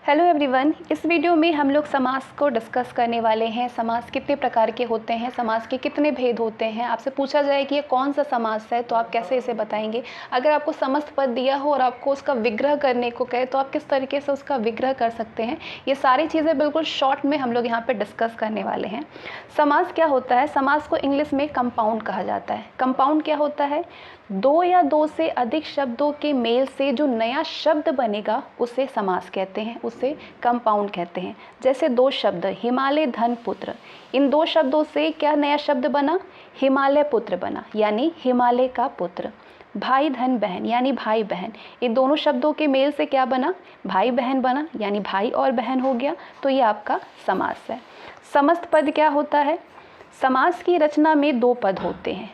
Hello everyone, इस video में हम लोग समास को डिस्कस करने वाले हैं। समास कितने प्रकार के होते हैं, समास के कितने भेद होते हैं। आपसे पूछा जाए कि ये कौन सा समास है तो आप कैसे इसे बताएंगे। अगर आपको समस्त पद दिया हो और आपको उसका विग्रह करने को कहे तो आप किस तरीके से उसका विग्रह कर सकते हैं। ये सारी चीज़ें बिल्कुल शॉर्ट में हम लोग यहाँ पर डिस्कस करने वाले हैं। समास क्या होता है? समास को इंग्लिश में कंपाउंड कहा जाता है। कंपाउंड क्या होता है? दो या दो से अधिक शब्दों के मेल से जो नया शब्द बनेगा उसे समास कहते हैं, उसे कंपाउंड कहते हैं। जैसे दो शब्द हिमालय धन पुत्र, इन दो शब्दों से क्या नया शब्द बना? हिमालय पुत्र बना, यानी हिमालय का पुत्र। भाई धन बहन यानी भाई बहन, इन दोनों शब्दों के मेल से क्या बना? भाई बहन बना, यानी भाई और बहन हो गया। तो ये आपका समास है। समस्त पद क्या होता है? समास की रचना में दो पद होते हैं।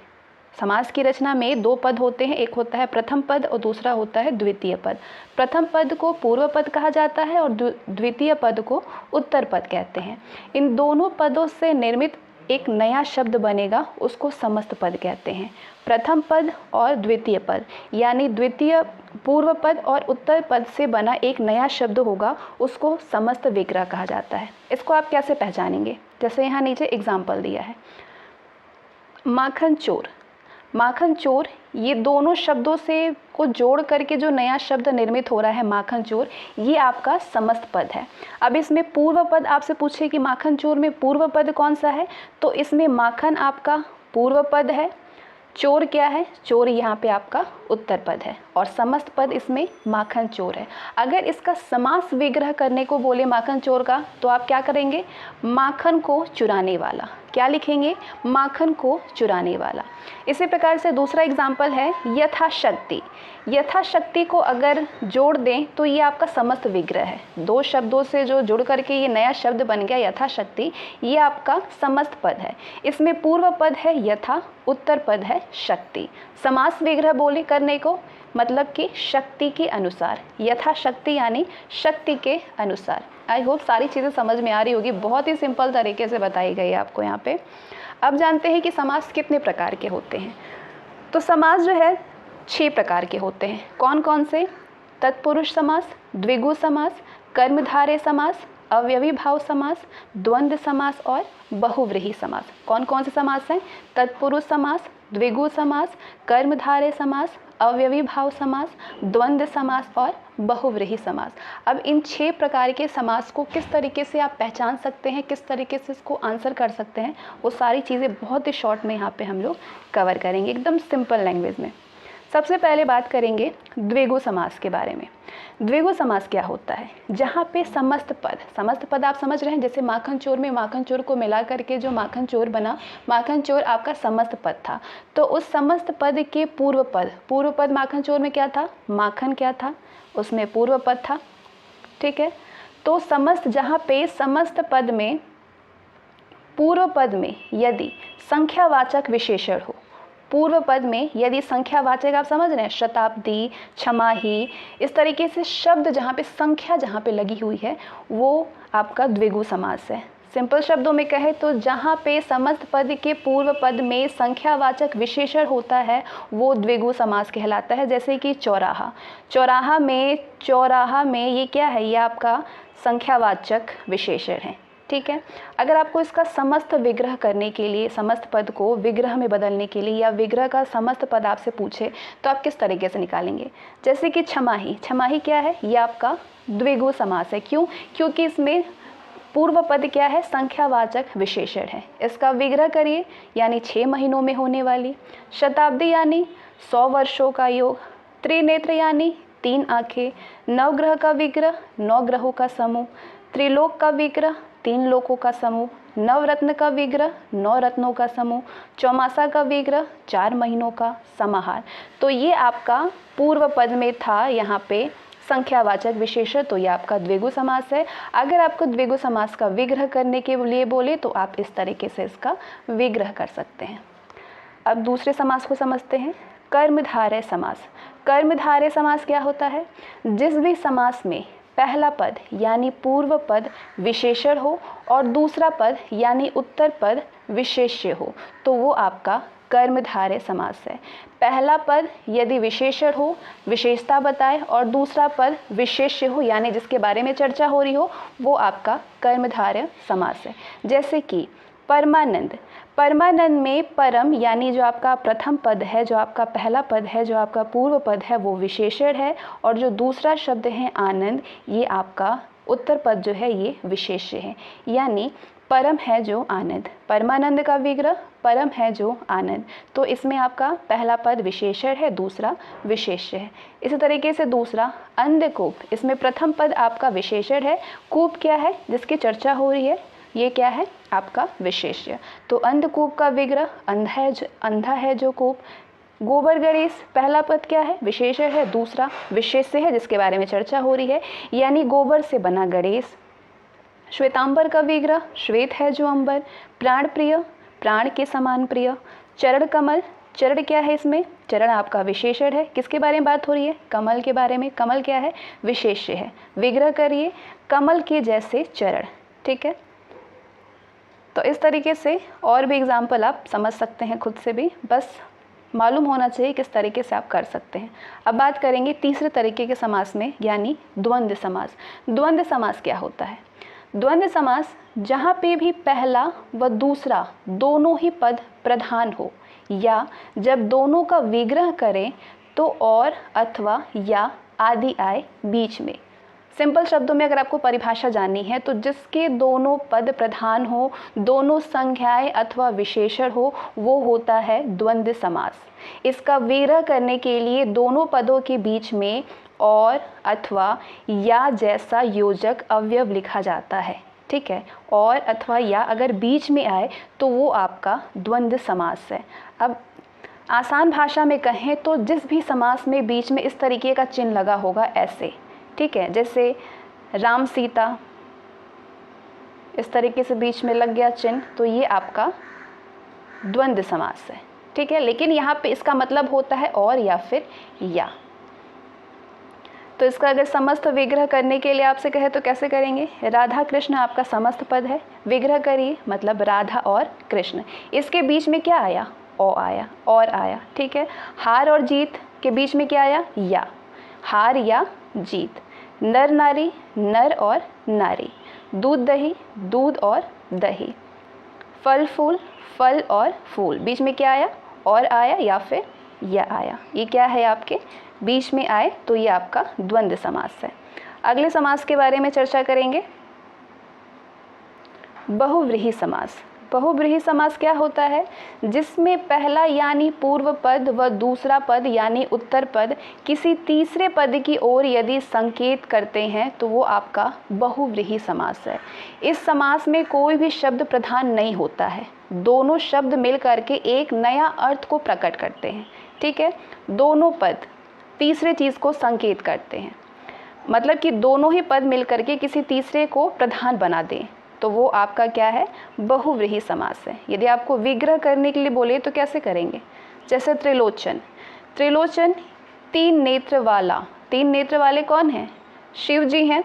समास की रचना में दो पद होते हैं, एक होता है प्रथम पद और दूसरा होता है द्वितीय पद। प्रथम पद को पूर्व पद कहा जाता है और द्वितीय पद को उत्तर पद कहते हैं। इन दोनों पदों से निर्मित एक नया शब्द बनेगा, उसको समस्त पद कहते हैं। प्रथम पद और द्वितीय पद यानी द्वितीय पूर्व पद और उत्तर पद से बना एक नया शब्द होगा, उसको समस्त विग्रह कहा जाता है। इसको आप कैसे पहचानेंगे? जैसे यहाँ नीचे एग्जाम्पल दिया है, माखन चोर। माखन चोर, ये दोनों शब्दों से को जोड़ करके जो नया शब्द निर्मित हो रहा है माखन चोर, ये आपका समस्त पद है। अब इसमें पूर्व पद आपसे पूछे कि माखन चोर में पूर्व पद कौन सा है, तो इसमें माखन आपका पूर्व पद है, चोर क्या है? चोर यहाँ पे आपका उत्तर पद है और समस्त पद इसमें माखन चोर है। अगर इसका समास विग्रह करने को बोले माखन चोर का, तो आप क्या करेंगे? माखन को चुराने वाला। क्या लिखेंगे? माखन को चुराने वाला। इसी प्रकार से दूसरा एग्जाम्पल है यथाशक्ति। यथाशक्ति को अगर जोड़ दें तो ये आपका समस्त विग्रह है। दो शब्दों से जो जुड़ करके ये नया शब्द बन गया यथाशक्ति, ये आपका समस्त पद है। इसमें पूर्व पद है यथा, उत्तर पद है शक्ति। समास विग्रह बोले करने को मतलब कि शक्ति के अनुसार, यथाशक्ति यानी शक्ति के अनुसार। आई होप सारी चीज़ें समझ में आ रही होगी, बहुत ही सिंपल तरीके से बताई गई है आपको यहाँ पे। अब जानते हैं कि समास कितने प्रकार के होते हैं। तो समास जो है 6 प्रकार के होते हैं। कौन कौन से? तत्पुरुष समास, द्विगु समास, कर्मधारय समास, अव्ययी भाव समास, द्वंद्व समास और बहुव्रीहि समास। कौन कौन से समास हैं? तत्पुरुष समास, द्विगु समास, कर्मधारय समास, अव्ययी भाव समास, द्वंद्व समास और बहुव्रीहि समास। अब इन 6 प्रकार के समास को किस तरीके से आप पहचान सकते हैं, किस तरीके से इसको आंसर कर सकते हैं, वो सारी चीज़ें बहुत ही शॉर्ट में यहाँ पे हम लोग कवर करेंगे, एकदम सिंपल लैंग्वेज में। सबसे पहले बात करेंगे द्विगु समास के बारे में। द्विगु समास क्या होता है? जहाँ पे समस्त पद आप समझ रहे हैं। जैसे माखन चोर में माखन चोर को मिला करके जो माखन चोर बना, माखन चोर आपका समस्त पद था। तो उस समस्त पद के पूर्व पद माखन चोर में क्या था? माखन क्या था? उसमें पूर्व पद था। ठीक है, तो समस्त, जहाँ पे समस्त पद में पूर्व पद में यदि संख्यावाचक विशेषण हो, पूर्व पद में यदि संख्यावाचक आप समझ रहे हैं, शताब्दी, छमाही, इस तरीके से शब्द जहाँ पे संख्या जहाँ पे लगी हुई है, वो आपका द्विगु समास है। सिंपल शब्दों में कहे तो जहाँ पे समस्त पद के पूर्व पद में संख्यावाचक विशेषण होता है वो द्विगु समास कहलाता है। जैसे कि चौराहा, चौराहा में ये क्या है? ये आपका संख्यावाचक विशेषण है। ठीक है, अगर आपको इसका समस्त विग्रह करने के लिए, समस्त पद को विग्रह में बदलने के लिए या विग्रह का समस्त पद आपसे पूछे तो आप किस तरीके से निकालेंगे? जैसे कि छमाही, छमाही क्या है? ये आपका द्विगु समास है। क्यों? क्योंकि इसमें पूर्व पद क्या है? संख्यावाचक विशेषण है। इसका विग्रह करिए, यानी 6 महीनों में होने वाली। शताब्दी यानी 100 वर्षों का योग। त्रिनेत्र यानी 3 आँखें। नवग्रह का विग्रह 9 ग्रहों का समूह। त्रिलोक का विग्रह 3 लोकों का समूह। नवरत्न का विग्रह 9 रत्नों का समूह। चौमासा का विग्रह 4 महीनों का समाहार। तो ये आपका पूर्व पद में था यहाँ पे संख्यावाचक विशेषण, तो ये आपका द्विगु समास है। अगर आपको द्विगु समास का विग्रह करने के लिए बोले तो आप इस तरीके से इसका विग्रह कर सकते हैं। अब दूसरे समास को समझते हैं, कर्मधारय समास। कर्मधारय समास क्या होता है? जिस भी समास में पहला पद यानी पूर्व पद विशेषण हो और दूसरा पद यानी उत्तर पद विशेष्य हो, तो वो आपका कर्मधारय समास है। पहला पद यदि विशेषण हो, विशेषता बताए, और दूसरा पद विशेष्य हो यानी जिसके बारे में चर्चा हो रही हो, वो आपका कर्मधारय समास है। जैसे कि परमानंद, परमानंद में परम यानी जो आपका प्रथम पद है, जो आपका पहला पद है, जो आपका पूर्व पद है, वो विशेषण है, और जो दूसरा शब्द है आनंद, ये आपका उत्तर पद जो है ये विशेष्य है। यानी परम है जो आनंद, परमानंद का विग्रह परम है जो आनंद, तो इसमें आपका पहला पद विशेषण है, दूसरा विशेष्य है। इसी तरीके से दूसरा अंधकूप, इसमें प्रथम पद आपका विशेषण है, कूप क्या है जिसकी चर्चा हो रही है, ये क्या है आपका विशेष्य। तो अंधकूप का विग्रह अंधा है जो कूप। गोबर गणेश, पहला पद क्या है विशेषण है, दूसरा विशेष्य है जिसके बारे में चर्चा हो रही है, यानी गोबर से बना गणेश। श्वेतांबर का विग्रह श्वेत है जो अंबर। प्राण प्रिय, प्राण के समान प्रिय। चरण कमल, चरण क्या है इसमें, चरण आपका विशेषण है, किसके बारे में बात हो रही है, कमल के बारे में। कमल क्या है विशेष्य है। विग्रह करिए कमल के जैसे चरण, ठीक है। तो इस तरीके से और भी एग्जाम्पल आप समझ सकते हैं खुद से भी, बस मालूम होना चाहिए किस तरीके से आप कर सकते हैं। अब बात करेंगे तीसरे तरीके के समास में, यानी द्वंद्व समास। द्वंद्व समास क्या होता है, द्वंद्व समास जहाँ पे भी पहला व दूसरा दोनों ही पद प्रधान हो, या जब दोनों का विग्रह करें तो और, अथवा, या आदि आए बीच में। सिंपल शब्दों में अगर आपको परिभाषा जाननी है तो जिसके दोनों पद प्रधान हो, दोनों संज्ञाएं अथवा विशेषण हो, वो होता है द्वंद्व समास। इसका विग्रह करने के लिए दोनों पदों के बीच में और, अथवा, या जैसा योजक अवयव लिखा जाता है, ठीक है। और, अथवा, या अगर बीच में आए तो वो आपका द्वंद्व समास है। अब आसान भाषा में कहें तो जिस भी समास में बीच में इस तरीके का चिन्ह लगा होगा ऐसे, ठीक है, जैसे राम सीता, इस तरीके से बीच में लग गया चिन्ह, तो ये आपका द्वंद्व समास है, ठीक है। लेकिन यहाँ पे इसका मतलब होता है और या फिर या। तो इसका अगर समस्त विग्रह करने के लिए आपसे कहे तो कैसे करेंगे, राधा कृष्ण आपका समस्त पद है, विग्रह करिए मतलब राधा और कृष्ण। इसके बीच में क्या आया, ओ आया, और आया, ठीक है। हार और जीत के बीच में क्या आया, या, हार या जीत। नर नारी, नर और नारी। दूध दही, दूध और दही। फल फूल, फल और फूल, बीच में क्या आया, और आया या फिर या आया। ये क्या है आपके बीच में आए तो ये आपका द्वंद्व समास है। अगले समास के बारे में चर्चा करेंगे, बहुव्रीहि समास। बहुव्रीहि समास क्या होता है, जिसमें पहला यानी पूर्व पद व दूसरा पद यानी उत्तर पद किसी तीसरे पद की ओर यदि संकेत करते हैं तो वो आपका बहुव्रीहि समास है। इस समास में कोई भी शब्द प्रधान नहीं होता है, दोनों शब्द मिल करके एक नया अर्थ को प्रकट करते हैं, ठीक है। दोनों पद तीसरे चीज़ को संकेत करते हैं, मतलब कि दोनों ही पद मिल करके किसी तीसरे को प्रधान बना दें, तो वो आपका क्या है, बहुव्रीहि समास है। यदि आपको विग्रह करने के लिए बोले तो कैसे करेंगे, जैसे त्रिलोचन। त्रिलोचन तीन नेत्र वाला, तीन नेत्र वाले कौन हैं, शिव जी हैं,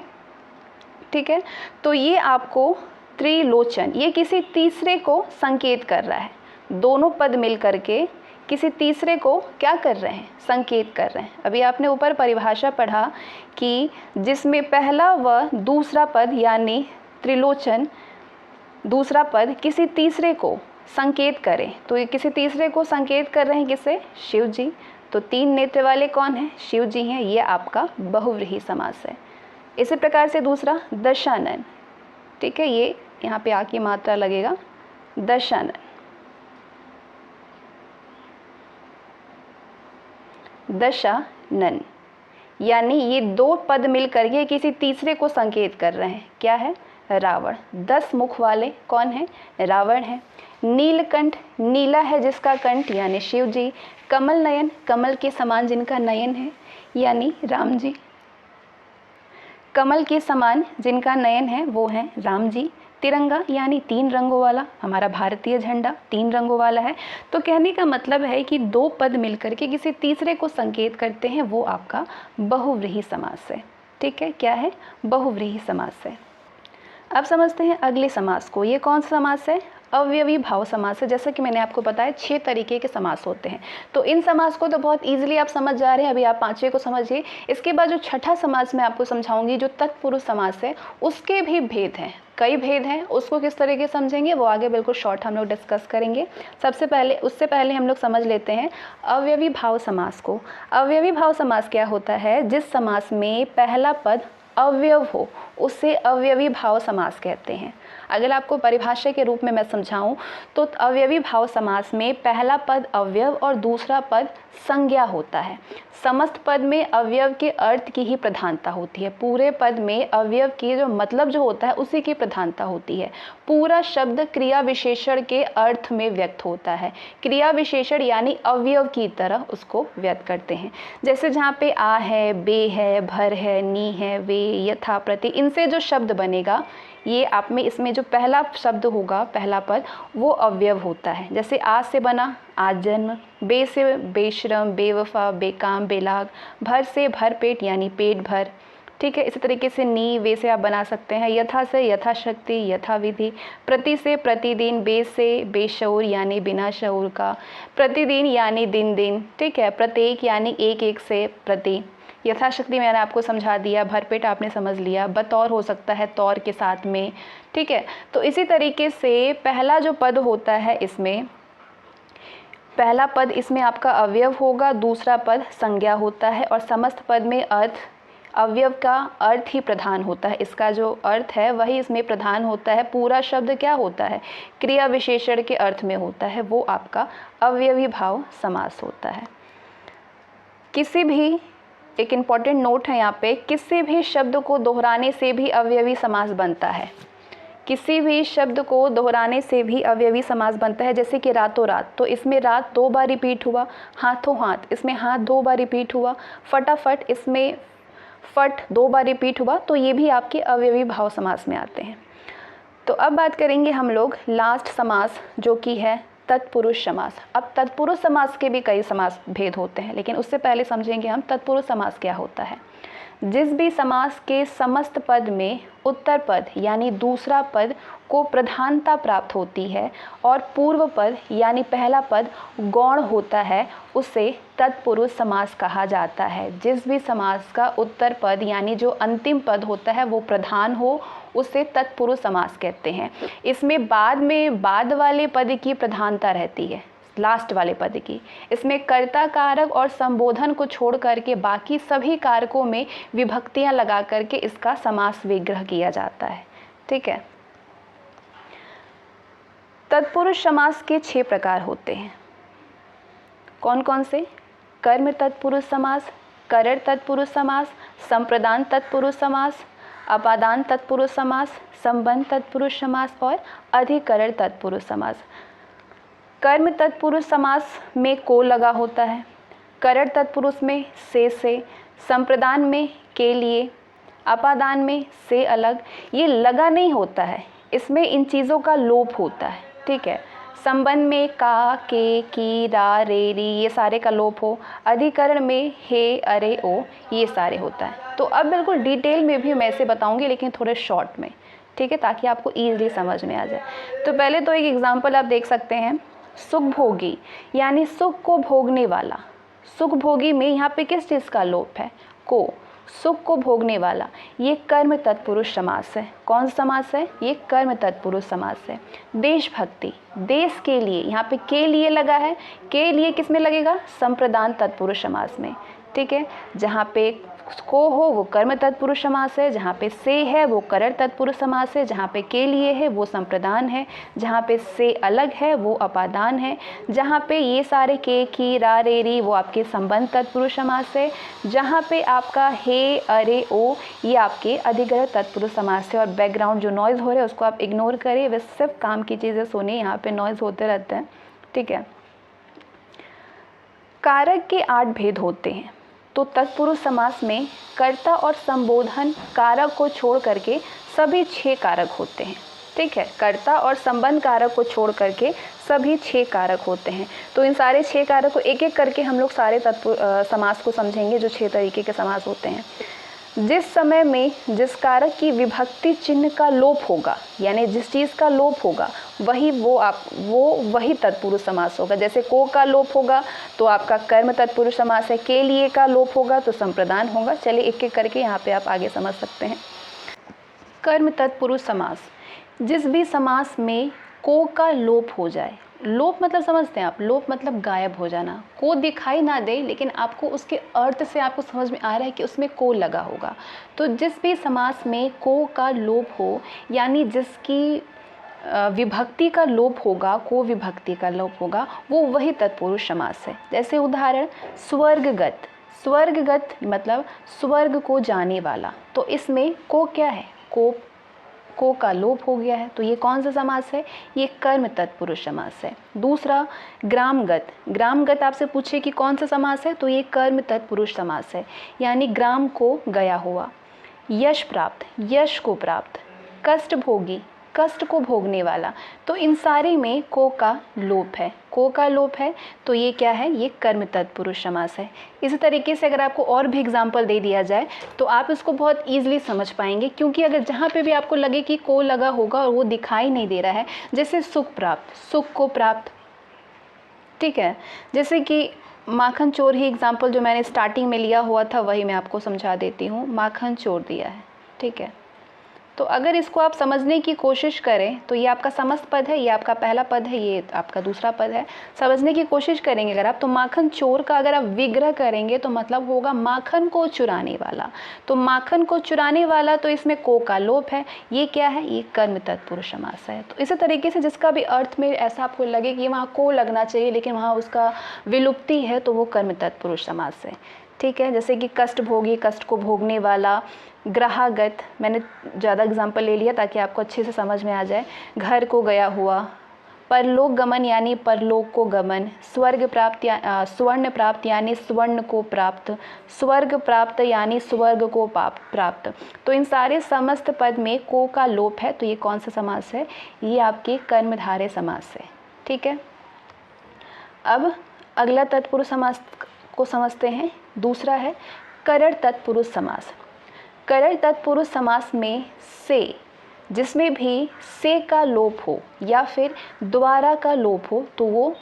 ठीक है। तो ये आपको त्रिलोचन, ये किसी तीसरे को संकेत कर रहा है, दोनों पद मिल करके किसी तीसरे को क्या कर रहे हैं, संकेत कर रहे हैं। अभी आपने ऊपर परिभाषा पढ़ा कि जिसमें पहला व दूसरा पद यानी त्रिलोचन, दूसरा पद किसी तीसरे को संकेत करें, तो ये किसी तीसरे को संकेत कर रहे हैं किसे, शिव जी। तो तीन नेत्र वाले कौन हैं, शिव जी हैं, ये आपका बहुव्रीहि समास है। इसी प्रकार से दूसरा दशानन, ठीक है, ये यहाँ पे आकी मात्रा लगेगा, दशानन। दशानन यानी ये दो पद मिल करके किसी तीसरे को संकेत कर रहे हैं, क्या है, रावण। 10 मुख वाले कौन है, रावण है। नीलकंठ, नीला है जिसका कंठ यानी शिव जी। कमल नयन, कमल के समान जिनका नयन है यानी राम जी। कमल के समान जिनका नयन है वो हैं राम जी। तिरंगा यानी 3 रंगों वाला, हमारा भारतीय झंडा 3 रंगों वाला है। तो कहने का मतलब है कि दो पद मिलकर के किसी तीसरे को संकेत करते हैं, वो आपका बहुव्रीहि समास है, ठीक है। क्या है, बहुव्रीहि समास है। अब समझते हैं अगले समास को। ये कौन सा समास है? अवयवी भाव समास है। जैसा कि मैंने आपको बताया 6 तरीके के समास होते हैं। तो इन समास को तो बहुत इजीली आप समझ जा रहे हैं, अभी आप 5वें को समझिए। इसके बाद जो छठा समास मैं आपको समझाऊंगी, जो तत्पुरुष समास है, उसके भी भेद हैं, कई भेद हैं। उसको किस तरीके समझेंगे वो आगे बिल्कुल शॉर्ट हम लोग डिस्कस करेंगे। उससे पहले हम लोग समझ लेते हैं अवयवी भाव समास को। अवयवी भाव समास क्या होता है? जिस समास में पहला पद अवयव हो उसे अवयवी भाव समास कहते हैं। अगर आपको परिभाषा के रूप में मैं समझाऊं तो अवयवी भाव समास में पहला पद अवयव और दूसरा पद संज्ञा होता है। समस्त पद में अवयव के अर्थ की ही प्रधानता होती है। पूरे पद में अवयव की जो मतलब जो होता है उसी की प्रधानता होती है। पूरा शब्द क्रिया विशेषण के अर्थ में व्यक्त होता है। क्रिया विशेषण यानी अवयव की तरह उसको व्यक्त करते हैं। जैसे जहाँ पे आ है, बे है, भर है, नी है, वे, यथा, प्रति, इनसे जो शब्द बनेगा, ये आप में इसमें जो पहला शब्द होगा, पहला पद, वो अवयव होता है। जैसे आ से बना आजन्म, बे से बेशरम, बेवफा, बेकाम, बेलाग, भर से भरपेट यानी पेट भर। ठीक है, इसी तरीके से नी, वे से आप बना सकते हैं। यथा से यथाशक्ति, यथाविधि। प्रति से प्रतिदिन, बे से बेशऊर यानी बिना शऊर का। प्रतिदिन यानी दिन दिन। ठीक है, प्रत्येक यानी एक एक से प्रति। यथाशक्ति मैंने आपको समझा दिया, भरपेट आपने समझ लिया, बतौर हो सकता है तौर के साथ में। ठीक है, तो इसी तरीके से पहला जो पद होता है इसमें, पहला पद इसमें आपका अवयव होगा, दूसरा पद संज्ञा होता है और समस्त पद में अर्थ, अवयव का अर्थ ही प्रधान होता है। इसका जो अर्थ है वही इसमें प्रधान होता है। पूरा शब्द क्या होता है? क्रिया विशेषण के अर्थ में होता है, वो आपका अवयवी भाव समास होता है। किसी भी, एक इम्पॉर्टेंट नोट है यहाँ पे, किसी भी शब्द को दोहराने से भी अवयवी समास बनता है। किसी भी शब्द को दोहराने से भी अवयवी समास बनता है। जैसे कि रातों रात, तो इसमें रात 2 बार रिपीट हुआ। हाथों हाथ, इसमें हाथ 2 बार रिपीट हुआ। फटाफट, इसमें फट 2 बार रिपीट हुआ। तो ये भी आपके अवयवी भाव समास में आते हैं। तो अब बात करेंगे हम लोग लास्ट समास, जो कि है तत्पुरुष समास। अब तत्पुरुष समास के भी कई समास भेद होते हैं, लेकिन उससे पहले समझेंगे हम तत्पुरुष समास क्या होता है। जिस भी समास के समस्त पद में उत्तर पद यानी दूसरा पद को प्रधानता प्राप्त होती है और पूर्व पद यानी पहला पद गौण होता है, उसे तत्पुरुष समास कहा जाता है। जिस भी समास का उत्तर पद यानी जो अंतिम पद होता है वो प्रधान हो, उसे तत्पुरुष समास कहते हैं। इसमें बाद वाले पद की प्रधानता रहती है, लास्ट वाले पद की। इसमें कर्ता कारक और संबोधन को छोड़ करके बाकी सभी कारकों में विभक्तियां लगा करके इसका समास विग्रह किया जाता है। ठीक है, तत्पुरुष समास के 6 प्रकार होते हैं। कौन कौन से? कर्म तत्पुरुष समास, करर तत्पुरुष समास, संप्रदान तत्पुरुष समास, अपादान तत्पुरुष समास, संबंध तत्पुरुष समास और अधिकरण तत्पुरुष समास। कर्म तत्पुरुष समास में को लगा होता है, करर तत्पुरुष में से, संप्रदान में के लिए, अपादान में से अलग, ये लगा नहीं होता है, इसमें इन चीज़ों का लोप होता है। ठीक है, संबंध में का, के, की, रा, रे, री, ये सारे का लोप हो। अधिकरण में हे, अरे, ओ, ये सारे होता है। तो अब बिल्कुल डिटेल में भी मैं इसे बताऊंगी, लेकिन थोड़े शॉर्ट में। ठीक है, ताकि आपको ईजिली समझ में आ जाए। तो पहले तो एक एग्जाम्पल आप देख सकते हैं, सुख भोगी यानी सुख को भोगने वाला। सुख भोगी में यहाँ पे किस चीज़ का लोप है? को, सुख को भोगने वाला। ये कर्म तत्पुरुष समास है। कौन सा समास है? ये कर्म तत्पुरुष समास है। देशभक्ति, देश के लिए, यहाँ पे के लिए लगा है। के लिए किस में लगेगा? संप्रदान तत्पुरुष समास में। ठीक है, जहाँ पे को हो वो कर्म तत्पुरुष समास है, जहाँ पे से है वो करर तत्पुरुष समास है, जहाँ पे के लिए है वो संप्रदान है, जहाँ पे से अलग है वो अपादान है, जहाँ पे ये सारे के, की, रा, रे, री वो आपके संबंध तत्पुरुष समास है, जहाँ पे आपका हे, अरे, ओ ये आपके अधिकरण तत्पुरुष समास है। और बैकग्राउंड जो नॉइज़ हो रहा है उसको आप इग्नोर करें, वे सिर्फ काम की चीज़ें सुनिए, यहाँ पे नॉइज़ होते रहते हैं। ठीक है, कारक के 8 भेद होते हैं। तो तत्पुरुष समास में कर्ता और संबोधन कारक को छोड़ करके सभी 6 कारक होते हैं। ठीक है, कर्ता और संबंध कारक को छोड़ करके सभी 6 कारक होते हैं। तो इन सारे 6 कारक को एक एक करके हम लोग सारे समास को समझेंगे, जो 6 तरीके के समास होते हैं। जिस समय में जिस कारक की विभक्ति चिन्ह का लोप होगा, यानी जिस चीज़ का लोप होगा वही तत्पुरुष समास होगा। जैसे को का लोप होगा तो आपका कर्म तत्पुरुष समास है, के लिए का लोप होगा तो संप्रदान होगा। चलिए एक एक करके यहाँ पे आप आगे समझ सकते हैं। कर्म तत्पुरुष समास, जिस भी समास में को का लोप हो जाए, लोप मतलब समझते हैं आप, लोप मतलब गायब हो जाना, को दिखाई ना दे लेकिन आपको उसके अर्थ से आपको समझ में आ रहा है कि उसमें को लगा होगा। तो जिस भी समास में को का लोप हो, यानी जिसकी विभक्ति का लोप होगा, को विभक्ति का लोप होगा, वो वही तत्पुरुष समास है। जैसे उदाहरण स्वर्गगत, स्वर्गगत मतलब स्वर्ग को जाने वाला, तो इसमें को क्या है, को का लोप हो गया है, तो ये कौन सा समास है, ये कर्म तत्पुरुष समास है। दूसरा ग्रामगत, ग्रामगत आपसे पूछे कि कौन सा समास है, तो ये कर्म तत्पुरुष समास है, यानी ग्राम को गया हुआ। यश प्राप्त, यश को प्राप्त। कष्ट भोगी, कष्ट को भोगने वाला, तो इन सारे में को का लोप है, को का लोप है, तो ये क्या है, ये कर्म तत्पुरुष समास है। इसी तरीके से अगर आपको और भी एग्जाम्पल दे दिया जाए तो आप इसको बहुत ईजिली समझ पाएंगे, क्योंकि अगर जहाँ पे भी आपको लगे कि को लगा होगा और वो दिखाई नहीं दे रहा है, जैसे सुख प्राप्त, सुख को प्राप्त, ठीक है। जैसे कि माखन चोर ही एग्जाम्पल जो मैंने स्टार्टिंग में लिया हुआ था वही मैं आपको समझा देती हूँ। माखन चोर दिया है, ठीक है। तो अगर इसको आप समझने की कोशिश करें तो ये आपका समस्त पद है, ये आपका पहला पद है, ये आपका दूसरा पद है। समझने की कोशिश करेंगे अगर आप, तो माखन चोर का अगर आप विग्रह करेंगे तो मतलब होगा माखन को चुराने वाला। तो माखन को चुराने वाला, तो इसमें को का लोप है, ये क्या है, ये कर्म तत्पुरुष समास है। तो इसी तरीके से जिसका भी अर्थ में ऐसा आपको लगे कि वहाँ को लगना चाहिए लेकिन वहाँ उसका विलुप्ति है, तो वो कर्म तत्पुरुष समास है, ठीक है। जैसे कि कष्ट भोगी, कष्ट को भोगने वाला। ग्रहागत, मैंने ज़्यादा एग्जाम्पल ले लिया ताकि आपको अच्छे से समझ में आ जाए। घर को गया हुआ। परलोक गमन यानी परलोक को गमन। स्वर्ग प्राप्त स्वर्ण प्राप्त यानी स्वर्ण को प्राप्त। स्वर्ग प्राप्त यानी स्वर्ग को प्राप्त। तो इन सारे समस्त पद में को का लोप है, तो ये कौन सा समास है, ये आपके कर्मधारय समास है, ठीक है। अब अगला तत्पुरुष समास को समझते हैं। दूसरा है करण तत्पुरुष समास। करण तत्पुरुष समास में से, जिसमें भी से का लोप हो या फिर द्वारा का लोप हो, तो वो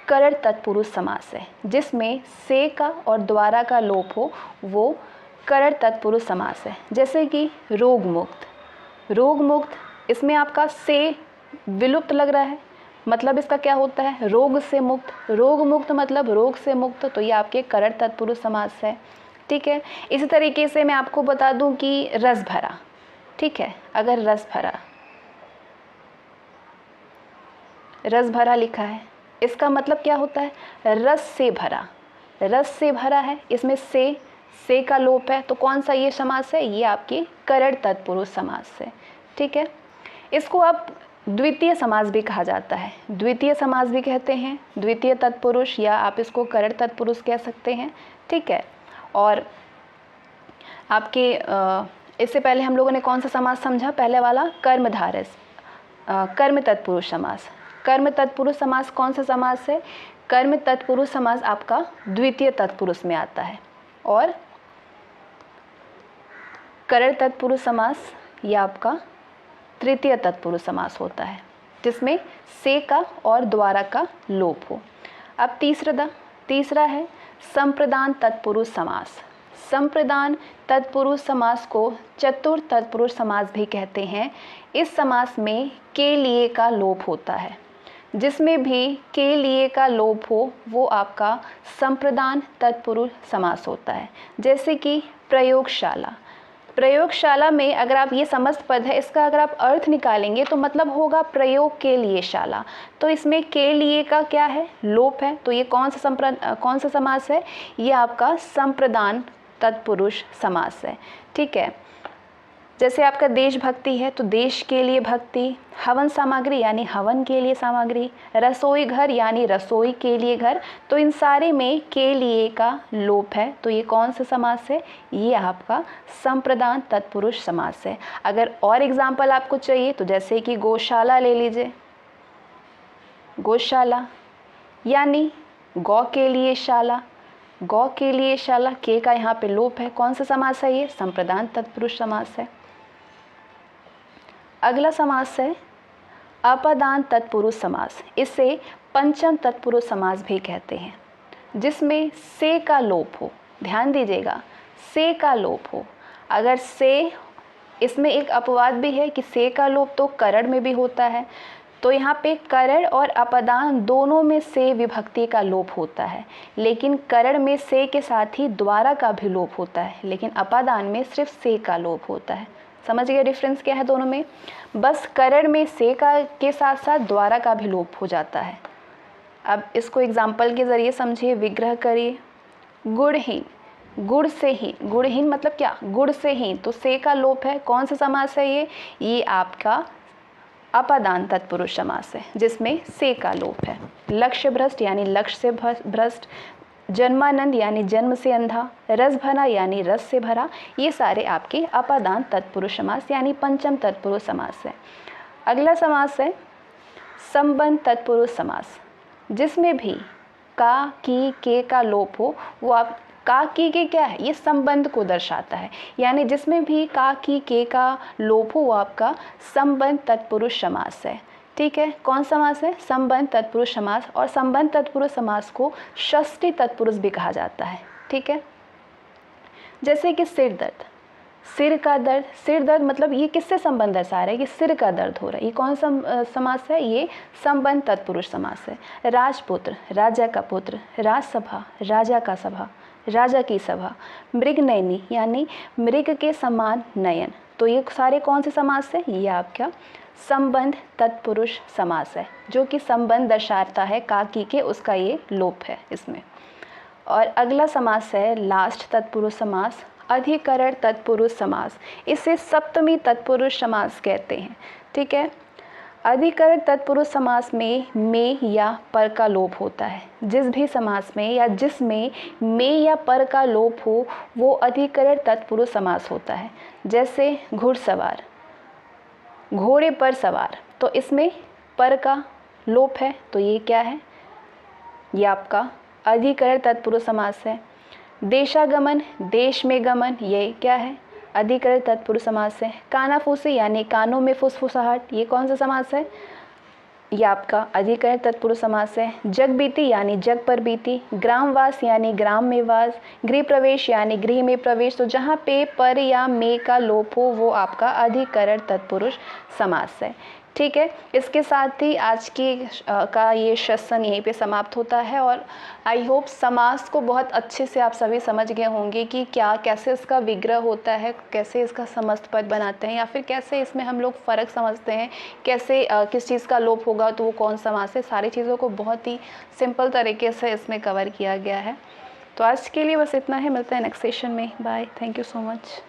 करण तत्पुरुष समास है। जिसमें से का और द्वारा का लोप हो वो करण तत्पुरुष समास है। जैसे कि रोग मुक्त, रोग मुक्त, इसमें आपका से विलुप्त लग रहा है, मतलब इसका क्या होता है, रोग से मुक्त। रोग मुक्त मतलब रोग से मुक्त, तो ये आपके करण तत्पुरुष समास है, ठीक है। इसी तरीके से मैं आपको बता दूं कि रस भरा, ठीक है। अगर रस भरा, रस भरा लिखा है, इसका मतलब क्या होता है, रस से भरा, रस से भरा है, इसमें से का लोप है, तो कौन सा ये समास है, ये आपकी करण तत्पुरुष समास है, ठीक है। इसको आप द्वितीय समास भी कहा जाता है, द्वितीय समास भी कहते हैं, द्वितीय तत्पुरुष, या आप इसको करण तत्पुरुष कह सकते हैं, ठीक है। और आपके इससे पहले हम लोगों ने कौन सा समास समझा, पहले वाला कर्मधारय, कर्म तत्पुरुष समास। कर्म तत्पुरुष समास कौन सा समास है, कर्म तत्पुरुष समास आपका द्वितीय तत्पुरुष में आता है। और करण तत्पुरुष समास ये आपका तृतीय तत्पुरुष समास होता है, जिसमें से का और द्वारा का लोप हो। अब तीसरा है संप्रदान तत्पुरुष समास। संप्रदान तत्पुरुष समास को चतुर्थ तत्पुरुष समास भी कहते हैं। इस समास में के लिए का लोप होता है। जिसमें भी के लिए का लोप हो वो आपका संप्रदान तत्पुरुष समास होता है। जैसे कि प्रयोगशाला, प्रयोगशाला में अगर आप ये समस्त पद है, इसका अगर आप अर्थ निकालेंगे तो मतलब होगा प्रयोग के लिए शाला, तो इसमें के लिए का क्या है, लोप है, तो ये कौन सा समास है, ये आपका संप्रदान तत्पुरुष समास है, ठीक है। जैसे आपका देशभक्ति है तो देश के लिए भक्ति, हवन सामग्री यानी हवन के लिए सामग्री, रसोई घर यानी रसोई के लिए घर, तो इन सारे में के लिए का लोप है, तो ये कौन सा समास है, ये आपका संप्रदान तत्पुरुष समास है। अगर और एग्जाम्पल आपको चाहिए तो जैसे कि गौशाला ले लीजिए, गौशाला यानी गौ के लिए शाला, गौ के लिए शाला, के का यहाँ पे लोप है। कौन सा समास है ये? संप्रदान तत्पुरुष समास है। अगला समास है अपदान तत्पुरुष समास। इसे पंचम तत्पुरुष समास भी कहते हैं, जिसमें से का लोप हो। ध्यान दीजिएगा, से का लोप हो। अगर से, इसमें एक अपवाद भी है कि से का लोप तो करण में भी होता है, तो यहाँ पे करण और अपदान दोनों में से विभक्ति का लोप होता है, लेकिन करण में से के साथ ही द्वारा का भी लोप होता है, लेकिन अपदान में सिर्फ से का लोप होता है। समझ गए डिफरेंस क्या है दोनों में? बस करण में से का के साथ साथ द्वारा का भी लोप हो जाता है। अब इसको एग्जाम्पल के ज़रिए समझिए, विग्रह करिए। गुणहीन, गुड़ से ही, गुणहीन मतलब क्या? गुड़ से ही, तो से का लोप है। कौन सा समास है ये? ये आपका अपदान तत्पुरुष समास है, जिसमें से का लोप है। लक्ष्य भ्रष्ट यानी लक्ष्य से भ्रष्ट, जन्मानंद यानी जन्म से अंधा, रस भरा यानी रस से भरा, ये सारे आपके अपदान तत्पुरुष समास यानी पंचम तत्पुरुष समास है। अगला समास है संबंध तत्पुरुष समास, जिसमें भी का, की, के का लोप हो। वो आप का, की, के क्या है? ये संबंध को दर्शाता है, यानी जिसमें भी का, की, के का लोप हो वो आपका संबंध तत्पुरुष समास है। ठीक है, कौन समास है? संबंध तत्पुरुष समास। और संबंध तत्पुरुष समास को षष्ठी तत्पुरुष भी कहा जाता है। ठीक है, जैसे कि सिर दर्द, सिर का दर्द, सिर दर्द मतलब ये किससे संबंध दर्शा रहा है? कि सिर का दर्द हो रहा है। ये कौन सा समास है? ये संबंध तत्पुरुष समास है। राजपुत्र, राजा का पुत्र, राजसभा, राजा का सभा, राजा की सभा, मृगनयनी यानी मृग के समान नयन, तो ये सारे कौन से समास है? ये आपका संबंध तत्पुरुष समास है, जो कि संबंध दर्शाता है का, की के, उसका ये लोप है इसमें। और अगला समास है लास्ट तत्पुरुष समास, अधिकरण तत्पुरुष समास। इसे सप्तमी तत्पुरुष समास कहते हैं। ठीक है, अधिकरण तत्पुरुष समास में या पर का लोप होता है। जिस भी समास में या जिसमें में या पर का लोप हो वो अधिकरण तत्पुरुष समास होता है। जैसे घुड़सवार, घोड़े पर सवार, तो इसमें पर का लोप है, तो ये क्या है? ये आपका अधिकरण तत्पुरुष समास है। देशागमन, देश में गमन, ये क्या है? अधिकरण तत्पुरुष समास है। कानाफूसी यानी कानों में फुसफुसाहट, ये कौन सा समास है? ये आपका अधिकरण तत्पुरुष समास है। जग बीती यानी जग पर बीती, ग्रामवास यानी ग्राम में वास, गृह प्रवेश यानी गृह में प्रवेश, तो जहाँ पे पर या में का लोप हो वो आपका अधिकरण तत्पुरुष समास है। ठीक है, इसके साथ ही आज की का ये सेशन यहीं पे समाप्त होता है। और आई होप समास को बहुत अच्छे से आप सभी समझ गए होंगे कि क्या, कैसे इसका विग्रह होता है, कैसे इसका समस्त पद बनाते हैं, या फिर कैसे इसमें हम लोग फ़र्क समझते हैं, कैसे किस चीज़ का लोप होगा तो वो कौन समास है। सारी चीज़ों को बहुत ही सिंपल तरीके से इसमें कवर किया गया है। तो आज के लिए बस इतना है, मिलते हैं नेक्स्ट सेशन में। Bye, thank you so much.